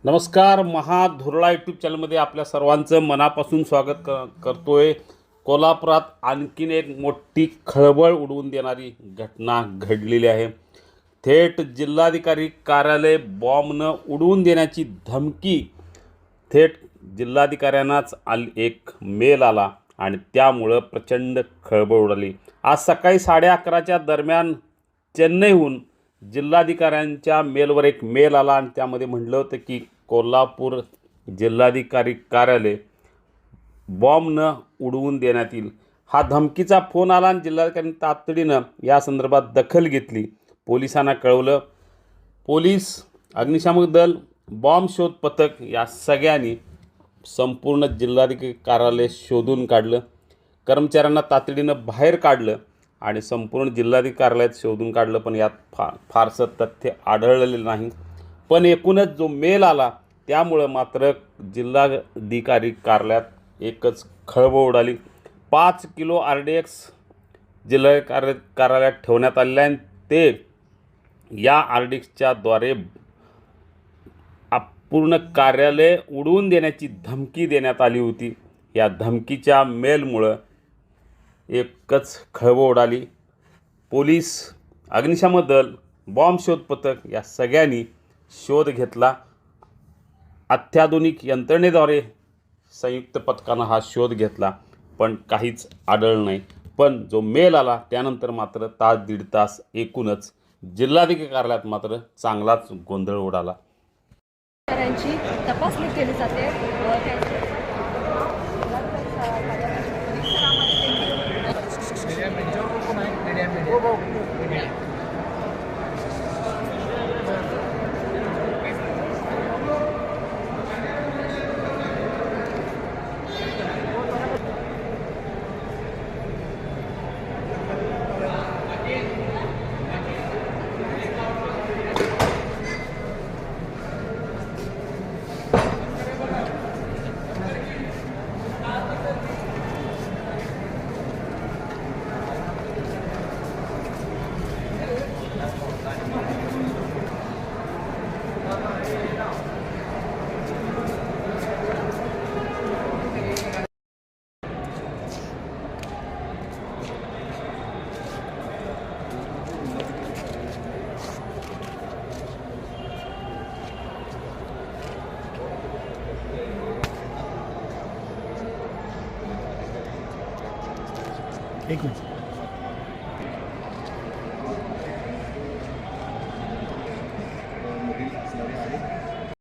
नमस्कार. महाधुरळा यूट्यूब चॅनलमध्ये आपल्या सर्वांचं मनापासून स्वागत करतोय. कोल्हापुरात आणखीन एक मोठी खळबळ उडवून देणारी घटना घडलेली आहे. थेट जिल्हाधिकारी कार्यालय बॉम्बनं उडवून देण्याची धमकी थेट जिल्हाधिकाऱ्यांनाच एक मेल आला आणि त्यामुळं प्रचंड खळबळ उडाली. आज सकाळी 11:30च्या दरम्यान चेन्नईहून जिल्हाधिकाऱ्यांच्या मेलवर एक मेल आला आणि त्यामध्ये म्हटलं होतं की कोल्हापूर जिल्हाधिकारी कार्यालय बॉम्बनं उडवून देण्यात येईल. हा धमकीचा फोन आला आणि जिल्हाधिकाऱ्यांनी तातडीनं या संदर्भात दखल घेतली. पोलिसांना कळवलं. पोलीस, अग्निशामक दल, बॉम्ब शोध पथक या सगळ्यांनी संपूर्ण जिल्हाधिकारी कार्यालय शोधून काढलं. कर्मचाऱ्यांना तातडीनं बाहेर काढलं आणि संपूर्ण जिल्हाधिकारी कार्यालयात शोधून काढलं, पण यात फारसं तथ्य आढळलेलं नाही. पण एकूणच जो मेल आला त्यामुळं मात्र जिल्हाधिकारी कार्यालयात एकच खळबळ उडाली. 5 किलो RDX जिल्हाधिकारी कार्यालयात ठेवण्यात आलेले आहे. ते या RDXच्या द्वारे पूर्ण कार्यालय उडवून देण्याची धमकी देण्यात आली होती. या धमकीच्या मेलमुळं एकच खळबळ उडाली. पोलीस, अग्निशामक दल, बॉम्ब शोध पथक या सगळ्यांनी शोध घेतला. अत्याधुनिक यंत्रणेद्वारे संयुक्त पथकानं हा शोध घेतला, पण काहीच आढळलं नाही. पण जो मेल आला त्यानंतर मात्र तास दीड तास एकूणच जिल्हाधिकारी कार्यालयात मात्र चांगलाच गोंधळ उडाला. तपासणी केली जाते. एक मिनिट.